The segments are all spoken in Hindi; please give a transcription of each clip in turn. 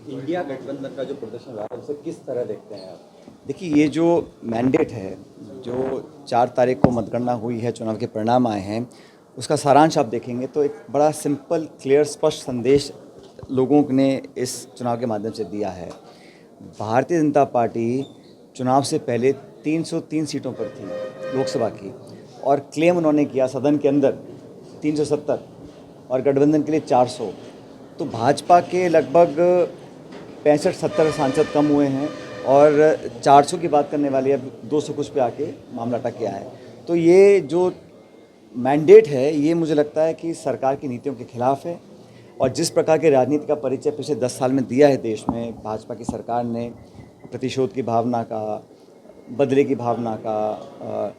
इंडिया गठबंधन का जो प्रदर्शन रहा है उसे किस तरह देखते हैं आप? देखिए, ये जो मैंडेट है, जो 4 तारीख को मतगणना हुई है, चुनाव के परिणाम आए हैं, उसका सारांश आप देखेंगे तो एक बड़ा सिंपल, क्लियर, स्पष्ट संदेश लोगों ने इस चुनाव के माध्यम से दिया है। भारतीय जनता पार्टी चुनाव से पहले 303 सीटों पर थी लोकसभा की, और क्लेम उन्होंने किया सदन के अंदर 370 और गठबंधन के लिए 400। तो भाजपा के लगभग 65-70 सांसद कम हुए हैं और 400 की बात करने वाली अब 200 कुछ पे आके मामला अटक गया है। तो ये जो मैंडेट है, ये मुझे लगता है कि सरकार की नीतियों के खिलाफ है। और जिस प्रकार के राजनीति का परिचय पिछले 10 साल में दिया है देश में भाजपा की सरकार ने, प्रतिशोध की भावना का, बदले की भावना का,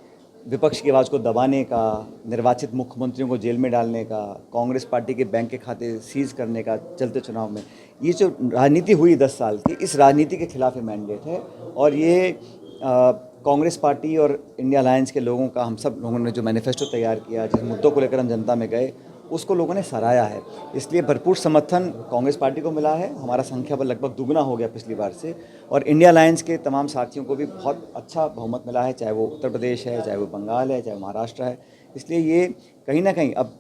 विपक्ष की आवाज़ को दबाने का, निर्वाचित मुख्यमंत्रियों को जेल में डालने का, कांग्रेस पार्टी के बैंक के खाते सीज करने का चलते चुनाव में, ये जो राजनीति हुई 10 साल की, इस राजनीति के खिलाफ ये मैंडेट है। और ये कांग्रेस पार्टी और इंडिया अलायंस के लोगों का, हम सब लोगों ने जो मैनिफेस्टो तैयार किया, जिस मुद्दों को लेकर हम जनता में गए, उसको लोगों ने सराहा है। इसलिए भरपूर समर्थन कांग्रेस पार्टी को मिला है। हमारा संख्या बल लगभग दुगना हो गया पिछली बार से, और इंडिया अलायंस के तमाम साथियों को भी बहुत अच्छा बहुमत मिला है, चाहे वो उत्तर प्रदेश है, चाहे वो बंगाल है, चाहे वो महाराष्ट्र है। इसलिए ये कहीं ना कहीं, अब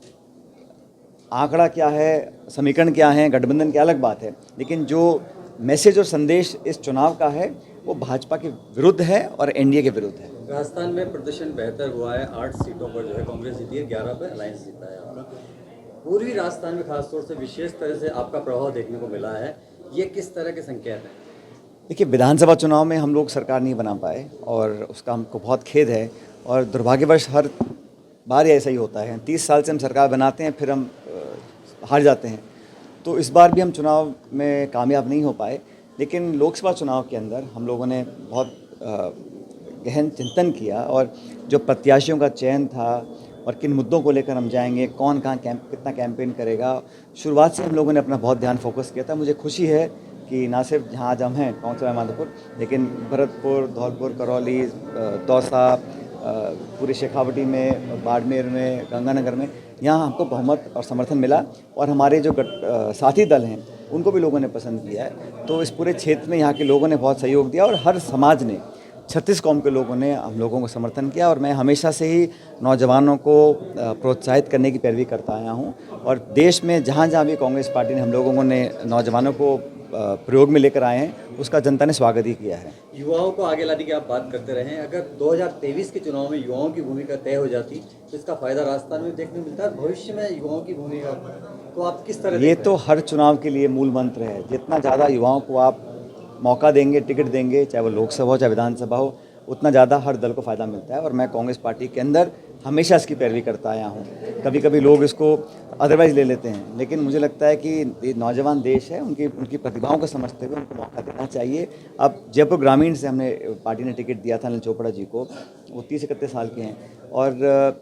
आंकड़ा क्या है, समीकरण क्या है, गठबंधन की अलग बात है, लेकिन जो मैसेज और संदेश इस चुनाव का है वो भाजपा के विरुद्ध है और एनडीए के विरुद्ध है। राजस्थान में प्रदर्शन बेहतर हुआ है, 8 सीटों पर जो है कांग्रेस जीती है, 11 पर अलायंस जीता है आपका। पूर्वी राजस्थान में खासतौर से विशेष तरह से आपका प्रभाव देखने को मिला है, ये किस तरह के संकेत हैं? देखिए, विधानसभा चुनाव में हम लोग सरकार नहीं बना पाए और उसका हमको बहुत खेद है, और दुर्भाग्यवश हर बार ऐसा ही होता है। 30 साल से हम सरकार बनाते हैं, फिर हम हार जाते हैं। तो इस बार भी हम चुनाव में कामयाब नहीं हो पाए, लेकिन लोकसभा चुनाव के अंदर हम लोगों ने बहुत गहन चिंतन किया, और जो प्रत्याशियों का चयन था और किन मुद्दों को लेकर हम जाएंगे, कौन कहाँ कितना कैंपेन करेगा, शुरुआत से हम लोगों ने अपना बहुत ध्यान फोकस किया था। मुझे खुशी है कि ना सिर्फ जहाँ आज हम हैं कौंसला माधोपुर, लेकिन भरतपुर, धौलपुर, करौली, दौसा, पूरे शेखावटी में, बाड़मेर में, गंगानगर में, यहाँ हमको बहुमत और समर्थन मिला, और हमारे जो साथी दल हैं उनको भी लोगों ने पसंद किया है। तो इस पूरे क्षेत्र में यहाँ के लोगों ने बहुत सहयोग दिया, और हर समाज ने, 36 कौम के लोगों ने हम लोगों को समर्थन किया। और मैं हमेशा से ही नौजवानों को प्रोत्साहित करने की पैरवी करता आया हूँ, और देश में जहाँ जहाँ भी कांग्रेस पार्टी ने हम लोगों ने नौजवानों को प्रयोग में लेकर आए हैं, उसका जनता ने स्वागत ही किया है। युवाओं को आगे लाने की आप बात करते रहे, अगर 2023 के चुनाव में युवाओं की भूमिका तय हो जाती तो इसका फायदा राजस्थान में देखने को मिलता है। भविष्य में युवाओं की भूमिका को आप किस तरह ये तो हर चुनाव के लिए मूल मंत्र है। जितना ज़्यादा युवाओं को आप मौका देंगे, टिकट देंगे, चाहे वो लोकसभा हो चाहे विधानसभा हो, उतना ज़्यादा हर दल को फ़ायदा मिलता है। और मैं कांग्रेस पार्टी के अंदर हमेशा इसकी पैरवी करता आया हूँ। कभी कभी लोग इसको अदरवाइज ले लेते हैं, लेकिन मुझे लगता है कि ये नौजवान देश है, उनकी प्रतिभाओं को समझते हुए उनको मौका देना चाहिए। अब जयपुर ग्रामीण से हमने पार्टी ने टिकट दिया था अनिल चोपड़ा जी को, वो 30-31 साल के हैं, और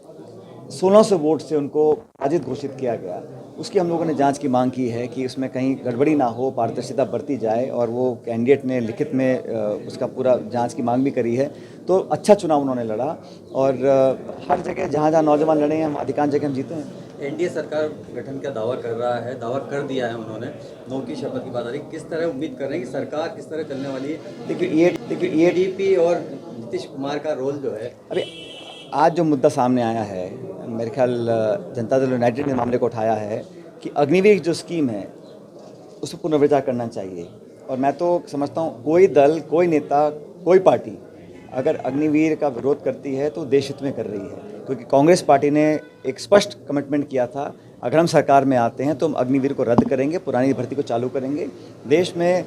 1600 वोट से उनको पराजित घोषित किया गया। उसकी हम लोगों ने जांच की मांग की है कि उसमें कहीं गड़बड़ी ना हो, पारदर्शिता बरती जाए, और वो कैंडिडेट ने लिखित में उसका पूरा जांच की मांग भी करी है। तो अच्छा चुनाव उन्होंने लड़ा, और हर जगह जहाँ जहाँ नौजवान लड़े हैं, हम अधिकांश जगह हम जीते हैं। एनडीए सरकार गठन का दावा कर रहा है, दावा कर दिया है उन्होंने, 9 की शपथ की बात आ रही, किस तरह उम्मीद कर रहे हैं कि सरकार किस तरह चलने वाली है? देखिए टीडीपी और नीतीश कुमार का रोल जो है, अभी आज जो मुद्दा सामने आया है, मेरे ख्याल जनता दल यूनाइटेड ने मामले को उठाया है कि अग्निवीर जो स्कीम है उस पर पुनर्विचार करना चाहिए। और मैं तो समझता हूँ कोई दल, कोई नेता, कोई पार्टी अगर अग्निवीर का विरोध करती है तो देश हित में कर रही है, क्योंकि कांग्रेस पार्टी ने एक स्पष्ट कमिटमेंट किया था, अगर हम सरकार में आते हैं तो हम अग्निवीर को रद्द करेंगे, पुरानी भर्ती को चालू करेंगे। देश में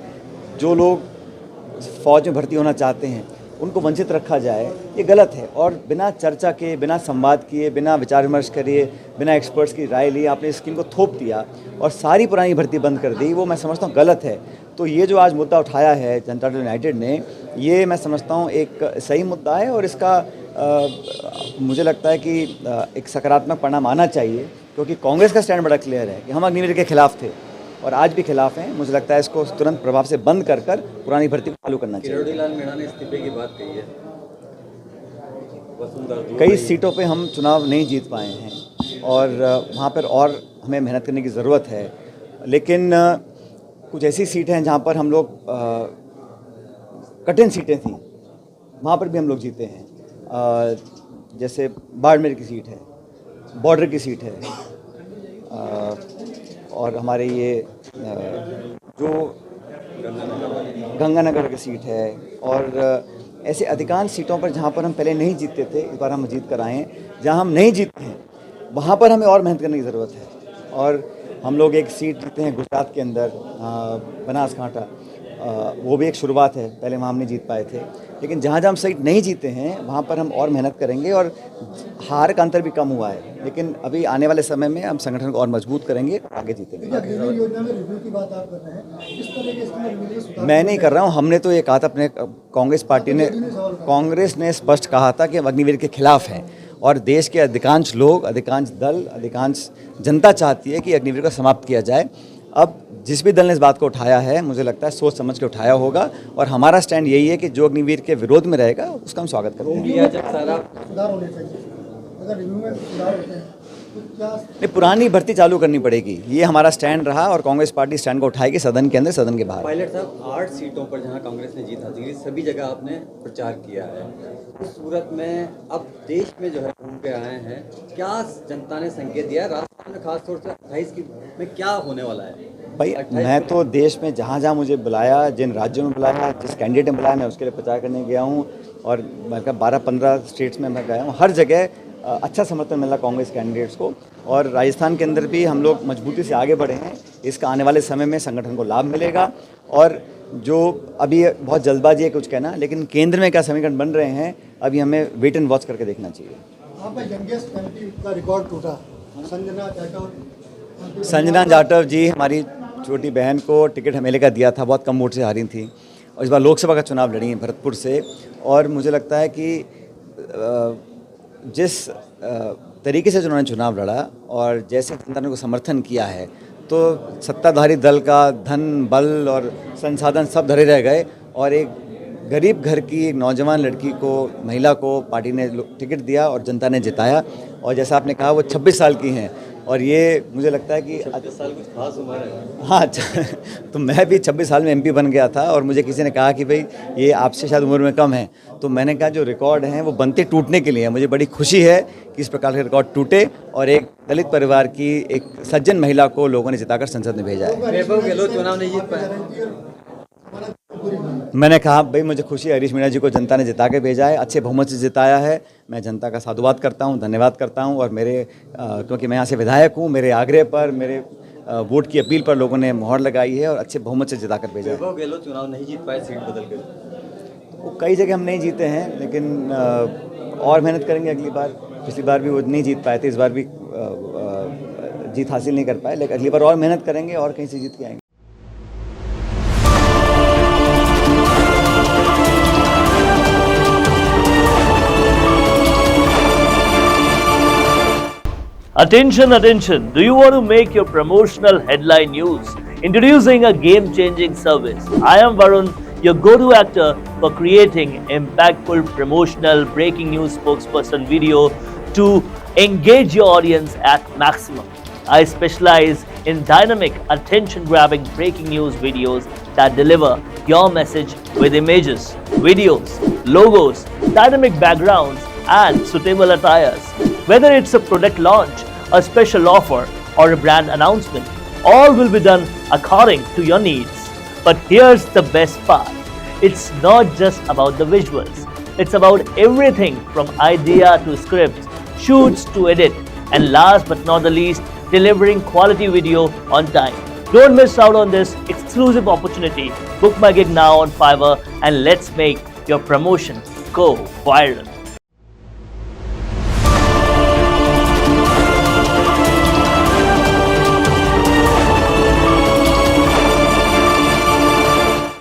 जो लोग फौज में भर्ती होना चाहते हैं उनको वंचित रखा जाए, ये गलत है। और बिना चर्चा के, बिना संवाद किए, बिना विचार विमर्श किए, बिना एक्सपर्ट्स की राय लिए आपने स्कीम को थोप दिया और सारी पुरानी भर्ती बंद कर दी, वो मैं समझता हूँ गलत है। तो ये जो आज मुद्दा उठाया है जनता दल यूनाइटेड ने, ये मैं समझता हूँ एक सही मुद्दा है, और इसका मुझे लगता है कि एक सकारात्मक परिणाम आना चाहिए, क्योंकि कांग्रेस का स्टैंड बड़ा क्लियर है कि हम अग्निवीर के खिलाफ थे और आज भी खिलाफ हैं। मुझे लगता है इसको तुरंत प्रभाव से बंद कर पुरानी भर्ती को चालू करना चाहिए। किरोड़ीलाल मीणा ने इस्तीफे की बात कही है। कई सीटों पे हम चुनाव नहीं जीत पाए हैं, और वहाँ पर और हमें मेहनत करने की ज़रूरत है, लेकिन कुछ ऐसी सीटें हैं जहाँ पर हम लोग कठिन सीटें थी, वहाँ पर भी हम लोग जीते हैं। जैसे बाड़मेर की सीट है, बॉर्डर की सीट है, और हमारे ये जो गंगानगर की सीट है, और ऐसे अधिकांश सीटों पर जहाँ पर हम पहले नहीं जीतते थे, इस बार हम जीत कर आए हैं। जहाँ हम नहीं जीतते हैं वहाँ पर हमें और मेहनत करने की ज़रूरत है। और हम लोग एक सीट जीते हैं गुजरात के अंदर, बनासकांठा, वो भी एक शुरुआत है, पहले वहाँ हम नहीं जीत पाए थे। लेकिन जहाँ जहाँ हम सीट नहीं जीते हैं वहाँ पर हम और मेहनत करेंगे, और हार का अंतर भी कम हुआ है। लेकिन अभी आने वाले समय में हम संगठन को और मजबूत करेंगे, आगे जीतेंगे। योजना में रिव्यू की बात आप कर रहे हैं, किस तरह के इसमें रिव्यू में सुधार? मैं नहीं कर रहा हूँ, हमने तो ये कहा था, अपने कांग्रेस ने स्पष्ट कहा था कि हम अग्निवीर के खिलाफ हैं, और देश के अधिकांश लोग, अधिकांश दल, अधिकांश जनता चाहती है कि अग्निवीर को समाप्त किया जाए। अब जिस भी दल ने इस बात को उठाया है, मुझे लगता है सोच समझ के उठाया होगा, और हमारा स्टैंड यही है कि जो अग्निवीर के विरोध में रहेगा उसका हम स्वागत करेंगे। सुधार होने चाहिए, अगर रिव्यू में सुधार होते हैं तो क्या? नहीं, पुरानी भर्ती चालू करनी पड़ेगी, ये हमारा स्टैंड रहा, और कांग्रेस पार्टी स्टैंड को उठाएगी, सदन के अंदर, सदन के बाहर। पायलट साहब, 8 सीटों पर जहां कांग्रेस ने जीत हासिल की, सभी जगह आपने प्रचार किया है। उस सूरत में अब देश में जो है घूम के आए हैं, क्या जनता ने संकेत दिया राजस्थान में, खासतौर से 28 में क्या होने वाला है? भाई, मैं तो देश में जहाँ जहाँ मुझे बुलाया, जिन राज्यों में बुलाया, जिस कैंडिडेट ने बुलाया, मैं उसके लिए प्रचार करने गया हूँ, और मैं 12-15 स्टेट्स में मैं गया हूँ। हर जगह अच्छा समर्थन मिला कांग्रेस कैंडिडेट्स को, और राजस्थान के अंदर भी हम लोग मजबूती से आगे बढ़े हैं। इसका आने वाले समय में संगठन को लाभ मिलेगा। और जो अभी बहुत जल्दबाजी है कुछ कहना, लेकिन केंद्र में क्या समीकरण बन रहे हैं, अभी हमें वेट एंड वॉच करके देखना चाहिए। आपका यंगेस्ट एमपी का रिकॉर्ड टूटा, संजना जाटव जी, हमारी छोटी बहन को टिकट हमेले का दिया था, बहुत कम वोट से हारी थी, और इस बार लोकसभा का चुनाव लड़ी हैं भरतपुर से। और मुझे लगता है कि जिस तरीके से उन्होंने चुनाव लड़ा और जैसे जनता ने को समर्थन किया है, तो सत्ताधारी दल का धन, बल और संसाधन सब धरे रह गए, और एक गरीब घर की एक नौजवान लड़की को, महिला को पार्टी ने टिकट दिया और जनता ने जिताया। और जैसा आपने कहा, वो 26 साल की हैं, और ये मुझे लगता है कि 26 साल कुछ खास उम्र है। हाँ, तो मैं भी 26 साल में एमपी बन गया था, और मुझे किसी ने कहा कि भाई ये आपसे शायद उम्र में कम है, तो मैंने कहा जो रिकॉर्ड हैं वो बनते टूटने के लिए है। मुझे बड़ी खुशी है कि इस प्रकार के रिकॉर्ड टूटे, और एक दलित परिवार की एक सज्जन महिला को लोगों ने जिताकर संसद में भेजा है। वैभव गहलोत चुनाव नहीं जीत पाए। मैंने कहा भाई मुझे खुशी है, हरीश मीणा जी को जनता ने जिता के भेजा है, अच्छे बहुमत से जिताया है। मैं जनता का साधुवाद करता हूं, धन्यवाद करता हूं, और मेरे क्योंकि मैं यहाँ से विधायक हूं, मेरे आग्रह पर, मेरे वोट की अपील पर लोगों ने मोहर लगाई है और अच्छे बहुमत से जिता कर भेजा है। वैभव गहलोत चुनाव नहीं जीत पाए सीट बदल कर, वो कई जगह हम नहीं जीते हैं, लेकिन और मेहनत करेंगे अगली बार। पिछली बार भी वो नहीं जीत पाए थे, इस बार भी जीत हासिल नहीं कर पाए, लेकिन अगली बार और मेहनत करेंगे और कहीं से जीत के आएंगे। Attention, attention. Do you want to make your promotional headline news? Introducing a game-changing service. I am Varun, your go-to actor for creating impactful promotional breaking news spokesperson video to engage your audience at maximum. I specialize in dynamic, attention-grabbing breaking news videos that deliver your message with images, videos, logos, dynamic backgrounds, and suitable attires. Whether it's a product launch, a special offer, or a brand announcement, all will be done according to your needs. But here's the best part. It's not just about the visuals. It's about everything from idea to scripts, shoots to edit, and last but not the least, delivering quality video on time. Don't miss out on this exclusive opportunity. Book my gig now on Fiverr and let's make your promotion go viral.